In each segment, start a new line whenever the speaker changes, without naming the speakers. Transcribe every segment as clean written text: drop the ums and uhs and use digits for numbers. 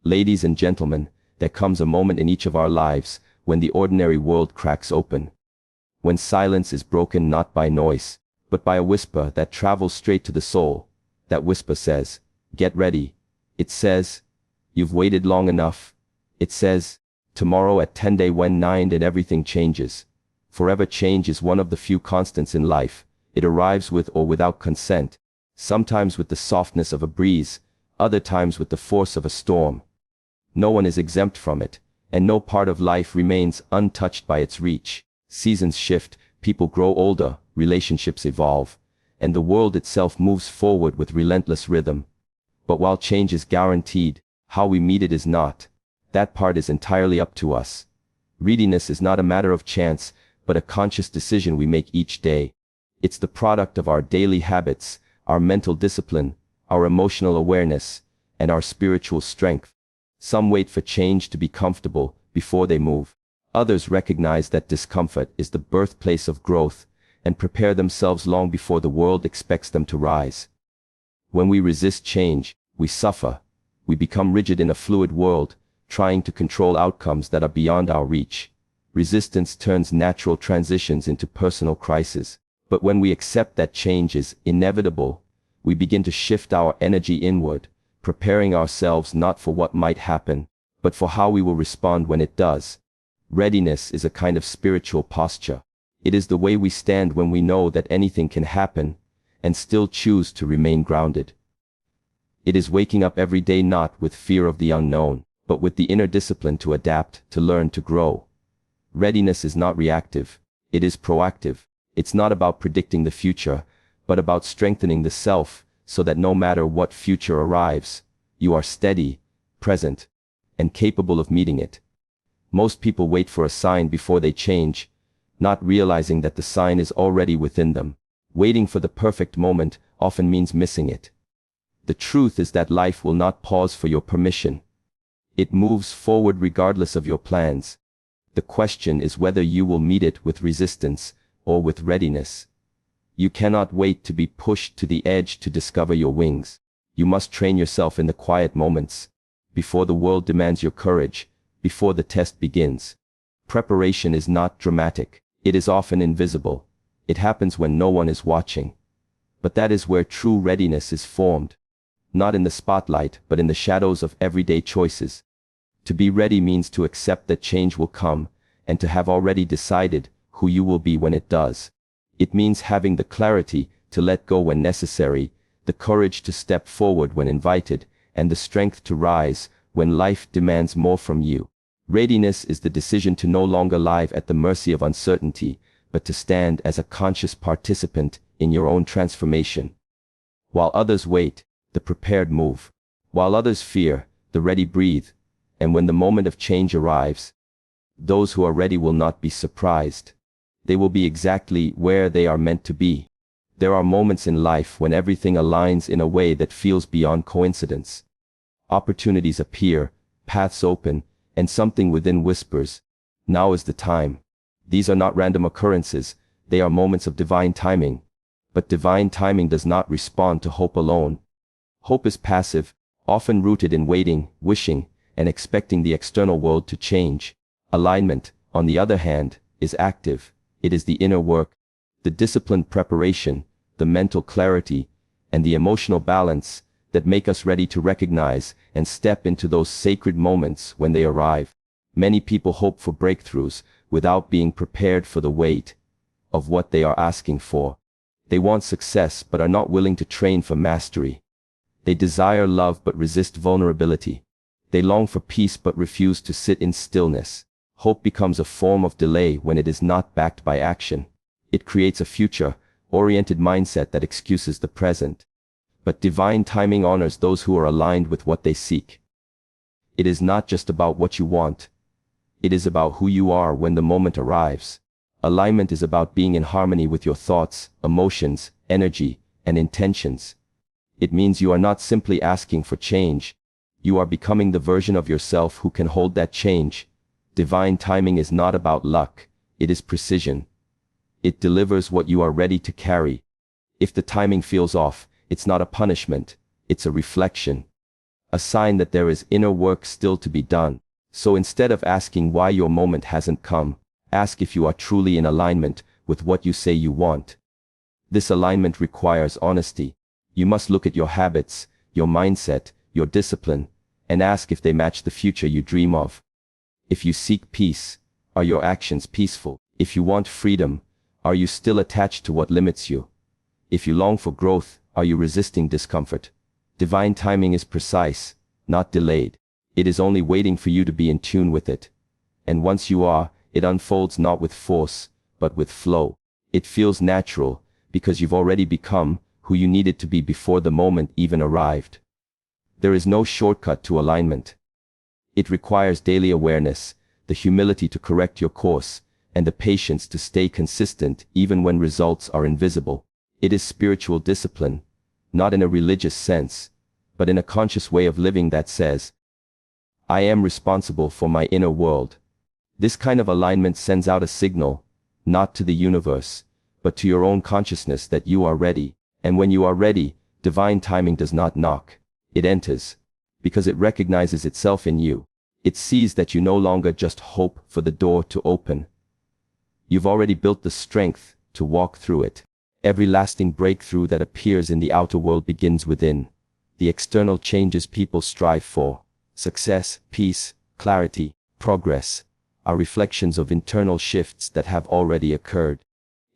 Ladies and gentlemen, there comes a moment in each of our lives when the ordinary world cracks open. When silence is broken not by noise, but by a whisper that travels straight to the soul. That whisper says, "Get ready." It says, "You've waited long enough." It says, "Tomorrow at 10 day when 9 and everything changes." Forever change is one of the few constants in life. It arrives with or without consent, sometimes with the softness of a breeze, other times with the force of a storm. No one is exempt from it, and no part of life remains untouched by its reach. Seasons shift, people grow older, relationships evolve, and the world itself moves forward with relentless rhythm. But while change is guaranteed, how we meet it is not. That part is entirely up to us. Readiness is not a matter of chance, but a conscious decision we make each day. It's the product of our daily habits, our mental discipline, our emotional awareness, and our spiritual strength. Some wait for change to be comfortable before they move. Others recognize that discomfort is the birthplace of growth and prepare themselves long before the world expects them to rise. When we resist change, we suffer. We become rigid in a fluid world, trying to control outcomes that are beyond our reach. Resistance turns natural transitions into personal crises. But when we accept that change is inevitable, we begin to shift our energy inward, preparing ourselves not for what might happen, but for how we will respond when it does. Readiness is a kind of spiritual posture. It is the way we stand when we know that anything can happen, and still choose to remain grounded. It is waking up every day not with fear of the unknown, but with the inner discipline to adapt, to learn, to grow. Readiness is not reactive, it is proactive. It's not about predicting the future, but about strengthening the self, so that no matter what future arrives, you are steady, present, and capable of meeting it. Most people wait for a sign before they change, not realizing that the sign is already within them. Waiting for the perfect moment often means missing it. The truth is that life will not pause for your permission. It moves forward regardless of your plans. The question is whether you will meet it with resistance or with readiness. You cannot wait to be pushed to the edge to discover your wings. You must train yourself in the quiet moments, before the world demands your courage, before the test begins. Preparation is not dramatic. It is often invisible. It happens when no one is watching. But that is where true readiness is formed. Not in the spotlight, but in the shadows of everyday choices. To be ready means to accept that change will come, and to have already decided who you will be when it does. It means having the clarity to let go when necessary, the courage to step forward when invited, and the strength to rise when life demands more from you. Readiness is the decision to no longer live at the mercy of uncertainty, but to stand as a conscious participant in your own transformation. While others wait, the prepared move. While others fear, the ready breathe. And when the moment of change arrives, those who are ready will not be surprised. They will be exactly where they are meant to be. There are moments in life when everything aligns in a way that feels beyond coincidence. Opportunities appear, paths open, and something within whispers, "Now is the time." These are not random occurrences, they are moments of divine timing. But divine timing does not respond to hope alone. Hope is passive, often rooted in waiting, wishing, and expecting the external world to change. Alignment, on the other hand, is active. It is the inner work, the disciplined preparation, the mental clarity, and the emotional balance that make us ready to recognize and step into those sacred moments when they arrive. Many people hope for breakthroughs without being prepared for the weight of what they are asking for. They want success but are not willing to train for mastery. They desire love but resist vulnerability. They long for peace but refuse to sit in stillness. Hope becomes a form of delay when it is not backed by action. It creates a future-oriented mindset that excuses the present. But divine timing honors those who are aligned with what they seek. It is not just about what you want. It is about who you are when the moment arrives. Alignment is about being in harmony with your thoughts, emotions, energy, and intentions. It means you are not simply asking for change. You are becoming the version of yourself who can hold that change. Divine timing is not about luck, it is precision. It delivers what you are ready to carry. If the timing feels off, it's not a punishment, it's a reflection. a sign that there is inner work still to be done. So instead of asking why your moment hasn't come, ask if you are truly in alignment with what you say you want. This alignment requires honesty. You must look at your habits, your mindset, your discipline, and ask if they match the future you dream of. If you seek peace, are your actions peaceful? If you want freedom, are you still attached to what limits you? If you long for growth, are you resisting discomfort? Divine timing is precise, not delayed. It is only waiting for you to be in tune with it. And once you are, it unfolds not with force, but with flow. It feels natural, because you've already become who you needed to be before the moment even arrived. There is no shortcut to alignment. It requires daily awareness, the humility to correct your course, and the patience to stay consistent even when results are invisible. It is spiritual discipline, not in a religious sense, but in a conscious way of living that says, I am responsible for my inner world. This kind of alignment sends out a signal, not to the universe, but to your own consciousness that you are ready. And when you are ready, divine timing does not knock. It enters, because it recognizes itself in you. It sees that you no longer just hope for the door to open. You've already built the strength to walk through it. Every lasting breakthrough that appears in the outer world begins within. The external changes people strive for, success, peace, clarity, progress, are reflections of internal shifts that have already occurred.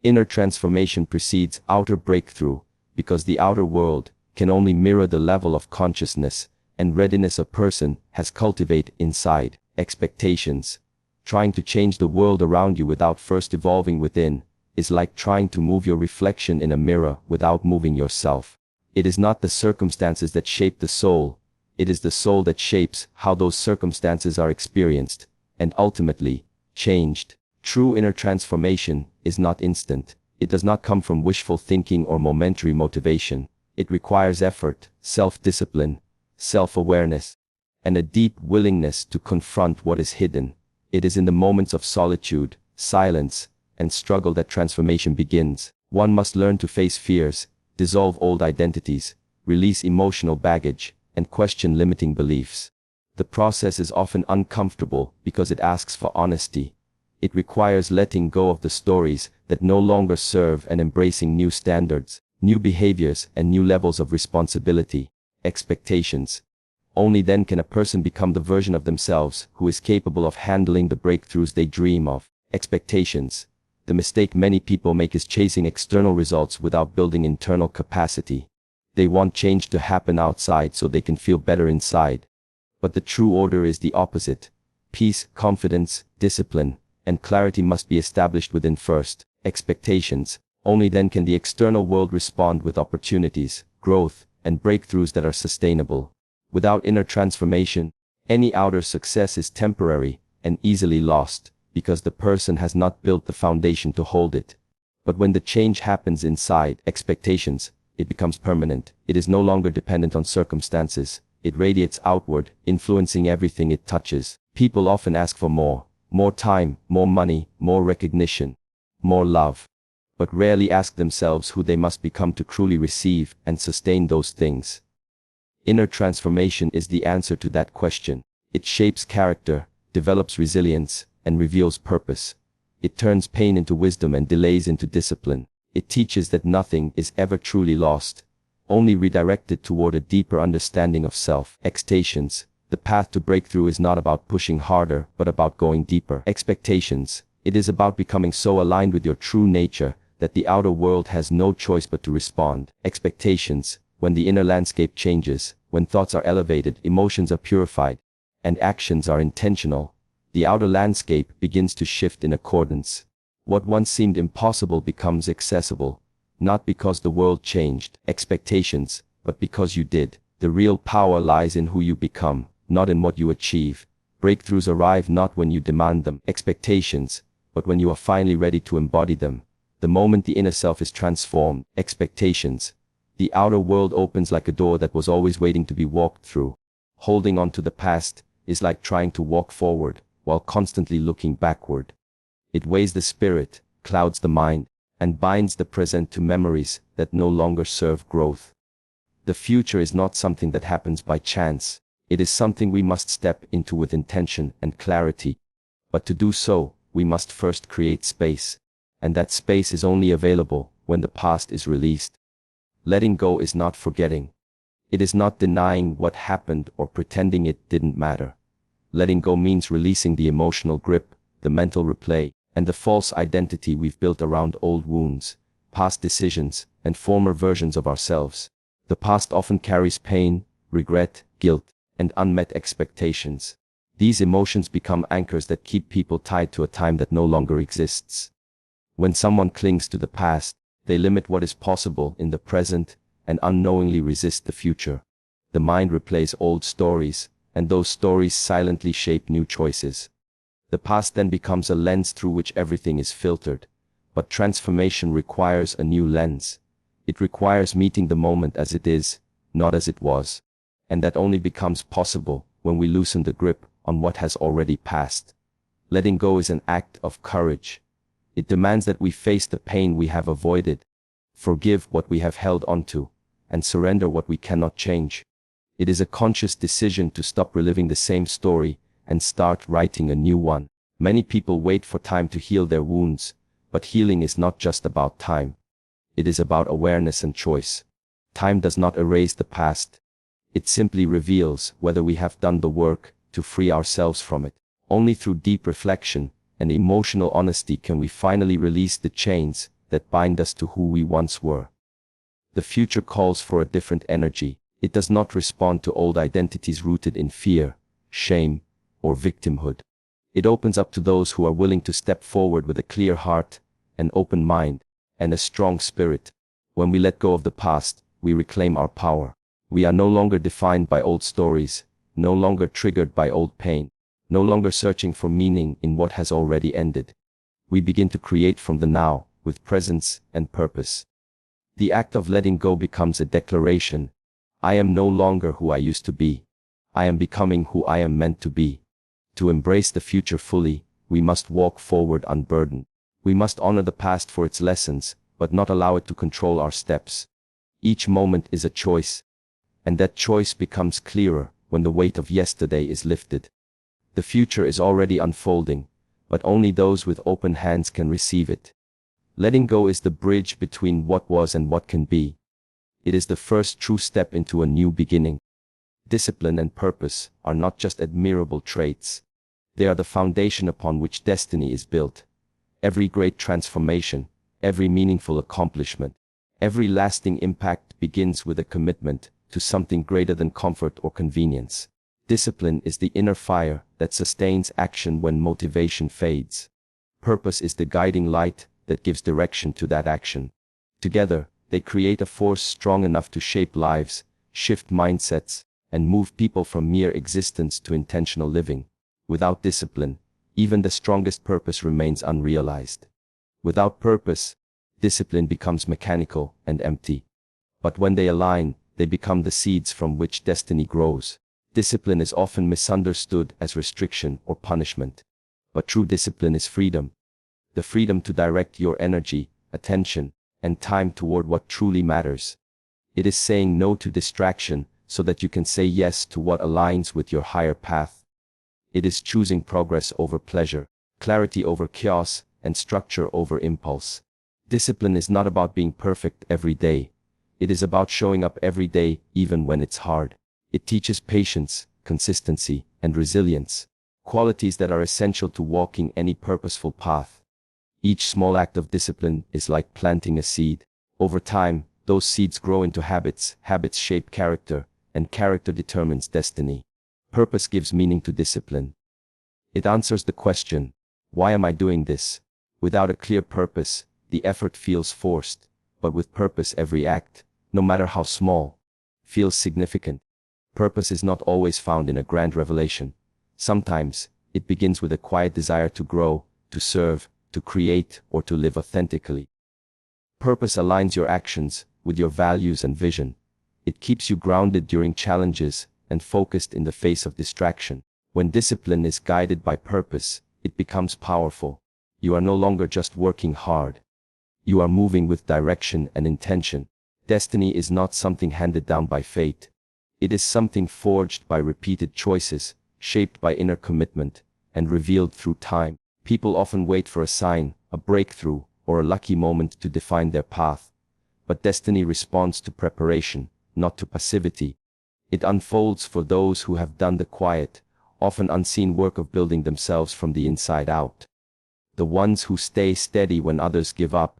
Inner transformation precedes outer breakthrough, because the outer world can only mirror the level of consciousness and readiness a person has cultivated inside. Expectations. Trying to change the world around you without first evolving within is like trying to move your reflection in a mirror without moving yourself. It is not the circumstances that shape the soul, it is the soul that shapes how those circumstances are experienced, and ultimately, changed. True inner transformation is not instant. It does not come from wishful thinking or momentary motivation. It requires effort, self-discipline, self-awareness, and a deep willingness to confront what is hidden. It is in the moments of solitude, silence, and struggle that transformation begins. One must learn to face fears, dissolve old identities, release emotional baggage, and question limiting beliefs. The process is often uncomfortable because it asks for honesty. It requires letting go of the stories that no longer serve and embracing new standards, new behaviors, and new levels of responsibility. Expectations. Only then can a person become the version of themselves who is capable of handling the breakthroughs they dream of. Expectations. The mistake many people make is chasing external results without building internal capacity. They want change to happen outside so they can feel better inside. But the true order is the opposite. Peace, confidence, discipline, and clarity must be established within first. Expectations. Only then can the external world respond with opportunities, growth, and breakthroughs that are sustainable. Without inner transformation, any outer success is temporary and easily lost, because the person has not built the foundation to hold it. But when the change happens inside expectations, it becomes permanent. It is no longer dependent on circumstances. It radiates outward, influencing everything it touches. People often ask for more time, more money, more recognition, more love, but rarely ask themselves who they must become to truly receive and sustain those things. Inner transformation is the answer to that question. It shapes character, develops resilience, and reveals purpose. It turns pain into wisdom and delays into discipline. It teaches that nothing is ever truly lost, only redirected toward a deeper understanding of self. Expectations. The path to breakthrough is not about pushing harder, but about going deeper. Expectations. It is about becoming so aligned with your true nature that the outer world has no choice but to respond. Expectations. When the inner landscape changes, when thoughts are elevated, emotions are purified, and actions are intentional, the outer landscape begins to shift in accordance. What once seemed impossible becomes accessible, not because the world changed expectations, but because you did. The real power lies in who you become, not in what you achieve. Breakthroughs arrive not when you demand them, expectations, but when you are finally ready to embody them. The moment the inner self is transformed, expectations, the outer world opens like a door that was always waiting to be walked through. Holding on to the past is like trying to walk forward while constantly looking backward. It weighs the spirit, clouds the mind, and binds the present to memories that no longer serve growth. The future is not something that happens by chance. It is something we must step into with intention and clarity. But to do so, we must first create space. And that space is only available when the past is released. Letting go is not forgetting. It is not denying what happened or pretending it didn't matter. Letting go means releasing the emotional grip, the mental replay, and the false identity we've built around old wounds, past decisions, and former versions of ourselves. The past often carries pain, regret, guilt, and unmet expectations. These emotions become anchors that keep people tied to a time that no longer exists. When someone clings to the past, they limit what is possible in the present and unknowingly resist the future. The mind replays old stories, and those stories silently shape new choices. The past then becomes a lens through which everything is filtered. But transformation requires a new lens. It requires meeting the moment as it is, not as it was. And that only becomes possible when we loosen the grip on what has already passed. Letting go is an act of courage. It demands that we face the pain we have avoided, forgive what we have held onto, and surrender what we cannot change. It is a conscious decision to stop reliving the same story and start writing a new one. Many people wait for time to heal their wounds, but healing is not just about time. It is about awareness and choice. Time does not erase the past. It simply reveals whether we have done the work to free ourselves from it. Only through deep reflection and emotional honesty can we finally release the chains that bind us to who we once were. The future calls for a different energy. It does not respond to old identities rooted in fear, shame, or victimhood. It opens up to those who are willing to step forward with a clear heart, an open mind, and a strong spirit. When we let go of the past, we reclaim our power. We are no longer defined by old stories, no longer triggered by old pain, no longer searching for meaning in what has already ended. We begin to create from the now, with presence and purpose. The act of letting go becomes a declaration. I am no longer who I used to be. I am becoming who I am meant to be. To embrace the future fully, we must walk forward unburdened. We must honor the past for its lessons, but not allow it to control our steps. Each moment is a choice, and that choice becomes clearer when the weight of yesterday is lifted. The future is already unfolding, but only those with open hands can receive it. Letting go is the bridge between what was and what can be. It is the first true step into a new beginning. Discipline and purpose are not just admirable traits. They are the foundation upon which destiny is built. Every great transformation, every meaningful accomplishment, every lasting impact begins with a commitment to something greater than comfort or convenience. Discipline is the inner fire that sustains action when motivation fades. Purpose is the guiding light that gives direction to that action. Together, they create a force strong enough to shape lives, shift mindsets, and move people from mere existence to intentional living. Without discipline, even the strongest purpose remains unrealized. Without purpose, discipline becomes mechanical and empty. But when they align, they become the seeds from which destiny grows. Discipline is often misunderstood as restriction or punishment. But true discipline is freedom. The freedom to direct your energy, attention, and time toward what truly matters. It is saying no to distraction so that you can say yes to what aligns with your higher path. It is choosing progress over pleasure, clarity over chaos, and structure over impulse. Discipline is not about being perfect every day. It is about showing up every day, even when it's hard. It teaches patience, consistency, and resilience, qualities that are essential to walking any purposeful path. Each small act of discipline is like planting a seed. Over time, those seeds grow into habits, habits shape character, and character determines destiny. Purpose gives meaning to discipline. It answers the question, why am I doing this? Without a clear purpose, the effort feels forced, but with purpose every act, no matter how small, feels significant. Purpose is not always found in a grand revelation. Sometimes, it begins with a quiet desire to grow, to serve, to create, or to live authentically. Purpose aligns your actions with your values and vision. It keeps you grounded during challenges and focused in the face of distraction. When discipline is guided by purpose, it becomes powerful. You are no longer just working hard. You are moving with direction and intention. Destiny is not something handed down by fate. It is something forged by repeated choices, shaped by inner commitment, and revealed through time. People often wait for a sign, a breakthrough, or a lucky moment to define their path. But destiny responds to preparation, not to passivity. It unfolds for those who have done the quiet, often unseen work of building themselves from the inside out. The ones who stay steady when others give up,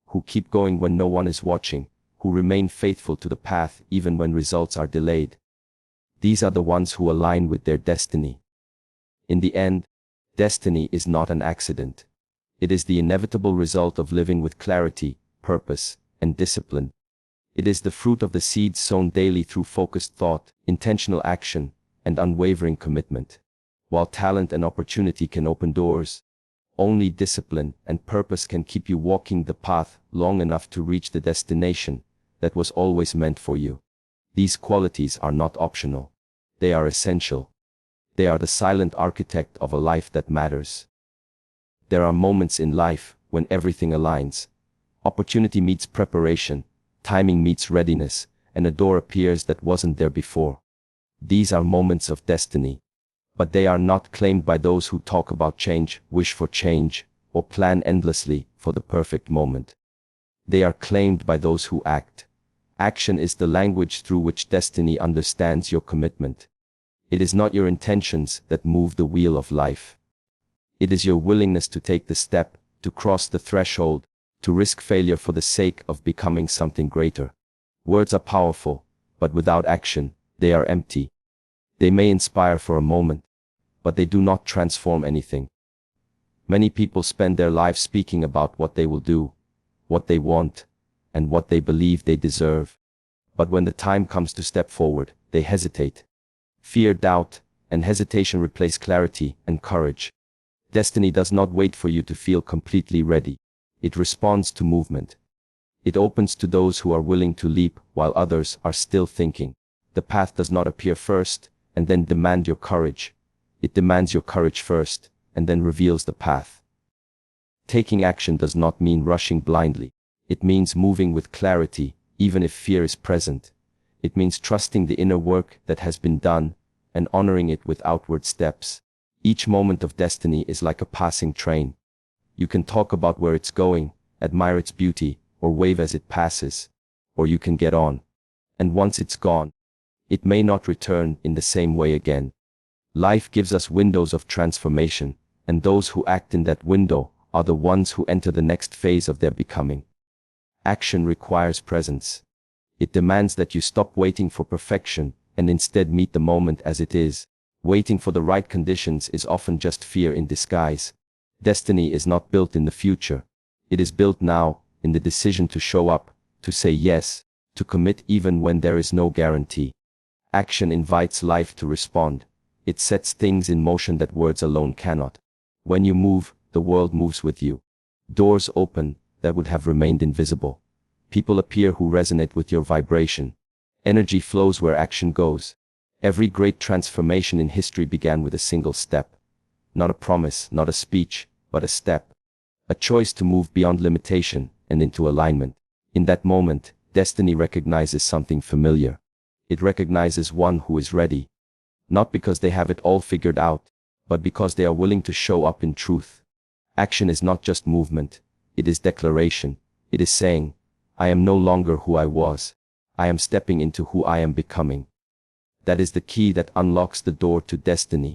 who keep going when no one is watching, who remain faithful to the path even when results are delayed. These are the ones who align with their destiny. In the end, destiny is not an accident. It is the inevitable result of living with clarity, purpose, and discipline. It is the fruit of the seeds sown daily through focused thought, intentional action, and unwavering commitment. While talent and opportunity can open doors, only discipline and purpose can keep you walking the path long enough to reach the destination that was always meant for you. These qualities are not optional. They are essential. They are the silent architect of a life that matters. There are moments in life when everything aligns. Opportunity meets preparation, timing meets readiness, and a door appears that wasn't there before. These are moments of destiny. But they are not claimed by those who talk about change, wish for change, or plan endlessly for the perfect moment. They are claimed by those who act. Action is the language through which destiny understands your commitment. It is not your intentions that move the wheel of life. It is your willingness to take the step, to cross the threshold, to risk failure for the sake of becoming something greater. Words are powerful, but without action, they are empty. They may inspire for a moment, but they do not transform anything. Many people spend their lives speaking about what they will do, what they want, and what they believe they deserve. But when the time comes to step forward, they hesitate. Fear, doubt, and hesitation replace clarity and courage. Destiny does not wait for you to feel completely ready. It responds to movement. It opens to those who are willing to leap while others are still thinking. The path does not appear first and then demand your courage. It demands your courage first and then reveals the path. Taking action does not mean rushing blindly. It means moving with clarity, even if fear is present. It means trusting the inner work that has been done and honoring it with outward steps. Each moment of destiny is like a passing train. You can talk about where it's going, admire its beauty, or wave as it passes. Or you can get on. And once it's gone, it may not return in the same way again. Life gives us windows of transformation, and those who act in that window are the ones who enter the next phase of their becoming. Action requires presence. It demands that you stop waiting for perfection and instead meet the moment as it is. Waiting for the right conditions is often just fear in disguise. Destiny is not built in the future. It is built now, in the decision to show up, to say yes, to commit even when there is no guarantee. Action invites life to respond. It sets things in motion that words alone cannot. When you move, the world moves with you. Doors open that would have remained invisible. People appear who resonate with your vibration. Energy flows where action goes. Every great transformation in history began with a single step. Not a promise, not a speech, but a step. A choice to move beyond limitation and into alignment. In that moment, destiny recognizes something familiar. It recognizes one who is ready. Not because they have it all figured out, but because they are willing to show up in truth. Action is not just movement. It is declaration. It is saying, I am no longer who I was. I am stepping into who I am becoming. That is the key that unlocks the door to destiny.